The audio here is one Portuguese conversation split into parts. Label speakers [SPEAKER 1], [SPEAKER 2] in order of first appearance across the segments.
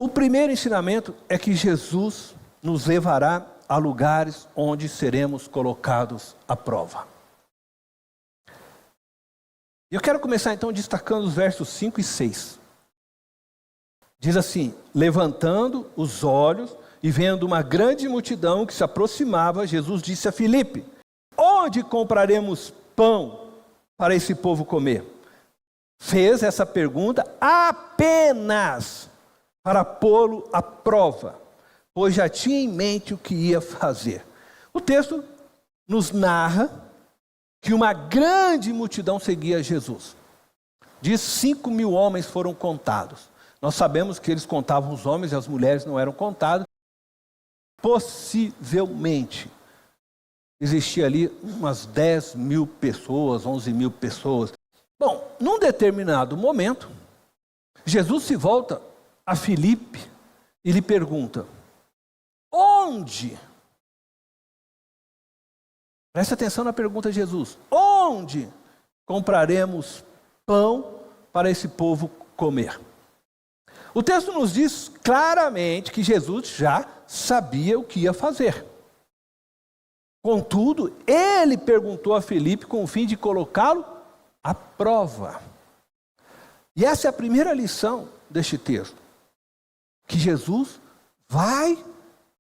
[SPEAKER 1] O primeiro ensinamento é que Jesus nos levará a lugares onde seremos colocados à prova. Eu quero começar então destacando os versos 5 e 6. Diz assim: levantando os olhos e vendo uma grande multidão que se aproximava, Jesus disse a Filipe: onde compraremos pão para esse povo comer? Fez essa pergunta apenas para pô-lo à prova, pois já tinha em mente o que ia fazer. O texto nos narra que uma grande multidão seguia Jesus. Diz 5.000 homens foram contados. Nós sabemos que eles contavam os homens e as mulheres não eram contadas. Possivelmente existia ali umas 10.000 pessoas, 11.000 pessoas. Bom, num determinado momento, Jesus se volta a Filipe e lhe pergunta: onde? Presta atenção na pergunta de Jesus: onde compraremos pão para esse povo comer? O texto nos diz claramente que Jesus já sabia o que ia fazer. Contudo, ele perguntou a Filipe com o fim de colocá-lo à prova. E essa é a primeira lição deste texto: que Jesus vai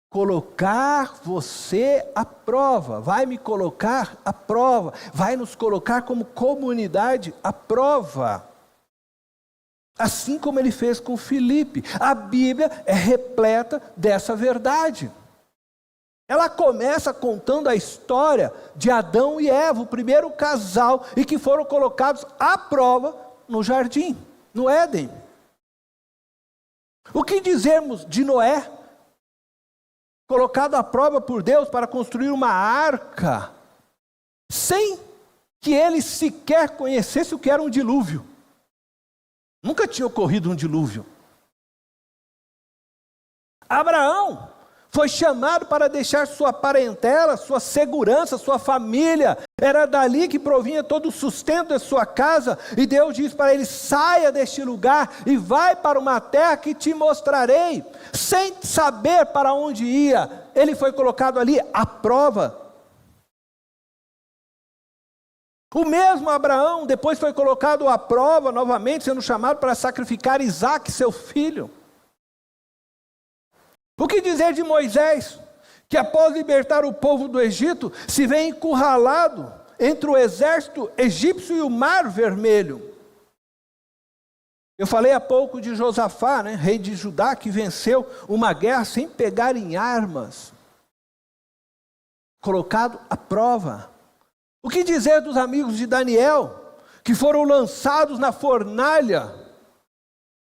[SPEAKER 1] colocar você à prova, vai me colocar à prova, vai nos colocar como comunidade à prova. Assim como ele fez com Filipe. A Bíblia é repleta dessa verdade. Ela começa contando a história de Adão e Eva, o primeiro casal, e que foram colocados à prova no jardim, no Éden. O que dizemos de Noé, colocado à prova por Deus para construir uma arca, sem que ele sequer conhecesse o que era um dilúvio? Nunca tinha ocorrido um dilúvio. Abraão foi chamado para deixar sua parentela, sua segurança, sua família. Era dali que provinha todo o sustento da sua casa. E Deus diz para ele: saia deste lugar e vai para uma terra que te mostrarei. Sem saber para onde ia, ele foi colocado ali à prova. O mesmo Abraão depois foi colocado à prova novamente, sendo chamado para sacrificar Isaque, seu filho. O que dizer de Moisés, que após libertar o povo do Egito, se vê encurralado entre o exército egípcio e o Mar Vermelho? Eu falei há pouco de Josafá, rei de Judá, que venceu uma guerra sem pegar em armas, colocado à prova. O que dizer dos amigos de Daniel, que foram lançados na fornalha,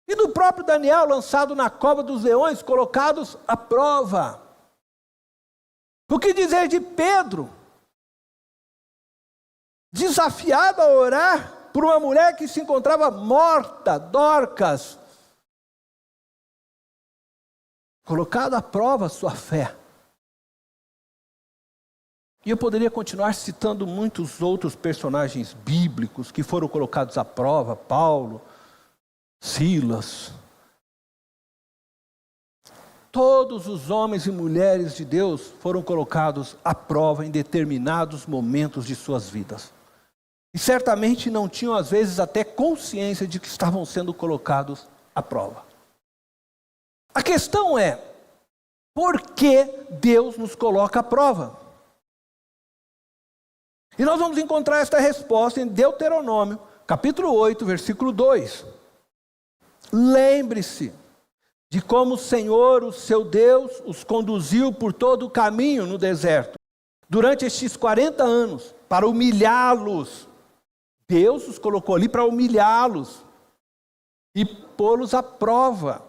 [SPEAKER 1] e do próprio Daniel lançado na cova dos leões, colocados à prova? O que dizer de Pedro, desafiado a orar por uma mulher que se encontrava morta, Dorcas, colocado à prova a sua fé? E eu poderia continuar citando muitos outros personagens bíblicos que foram colocados à prova: Paulo, Silas. Todos os homens e mulheres de Deus foram colocados à prova em determinados momentos de suas vidas. E certamente não tinham, às vezes, até consciência de que estavam sendo colocados à prova. A questão é: por que Deus nos coloca à prova? E nós vamos encontrar esta resposta em Deuteronômio, capítulo 8, versículo 2. Lembre-se de como o Senhor, o seu Deus, os conduziu por todo o caminho no deserto, durante estes 40 anos, para humilhá-los. Deus os colocou ali para humilhá-los e pô-los à prova,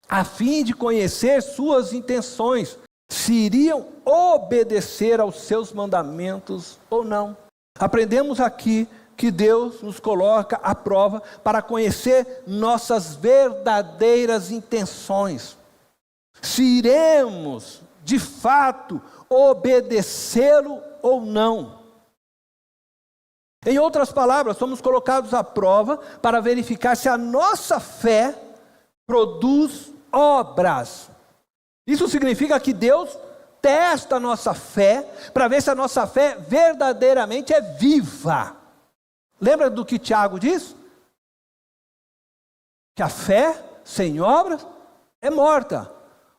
[SPEAKER 1] a fim de conhecer suas intenções, se iriam obedecer aos seus mandamentos ou não. Aprendemos aqui que Deus nos coloca à prova para conhecer nossas verdadeiras intenções. Se iremos, de fato, obedecê-lo ou não. Em outras palavras, somos colocados à prova para verificar se a nossa fé produz obras. Isso significa que Deus testa a nossa fé para ver se a nossa fé verdadeiramente é viva. Lembra do que Tiago diz? Que a fé sem obras é morta.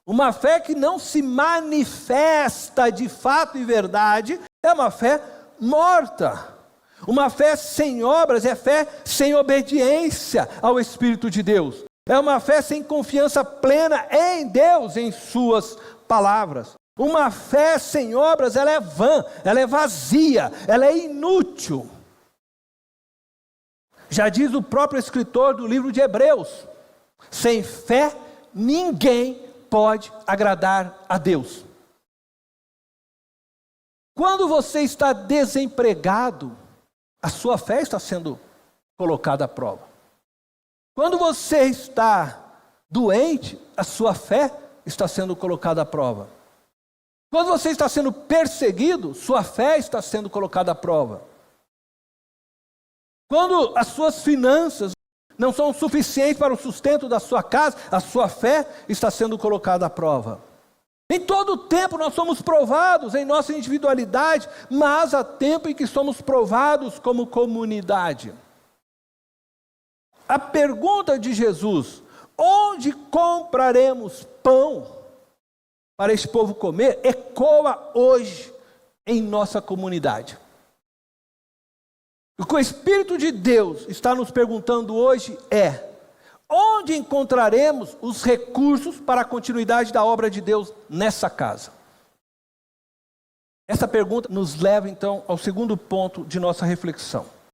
[SPEAKER 1] Uma fé que não se manifesta de fato e verdade é uma fé morta. Uma fé sem obras é fé sem obediência ao Espírito de Deus. É uma fé sem confiança plena em Deus, em suas palavras. Uma fé sem obras, ela é vã, ela é vazia, ela é inútil. Já diz o próprio escritor do livro de Hebreus: sem fé, ninguém pode agradar a Deus. Quando você está desempregado, a sua fé está sendo colocada à prova. Quando você está doente, a sua fé está sendo colocada à prova. Quando você está sendo perseguido, sua fé está sendo colocada à prova. Quando as suas finanças não são suficientes para o sustento da sua casa, a sua fé está sendo colocada à prova. Em todo tempo nós somos provados em nossa individualidade, mas há tempo em que somos provados como comunidade. A pergunta de Jesus: onde compraremos pão para este povo comer, ecoa hoje em nossa comunidade. O que o Espírito de Deus está nos perguntando hoje é: onde encontraremos os recursos para a continuidade da obra de Deus nessa casa? Essa pergunta nos leva então ao segundo ponto de nossa reflexão.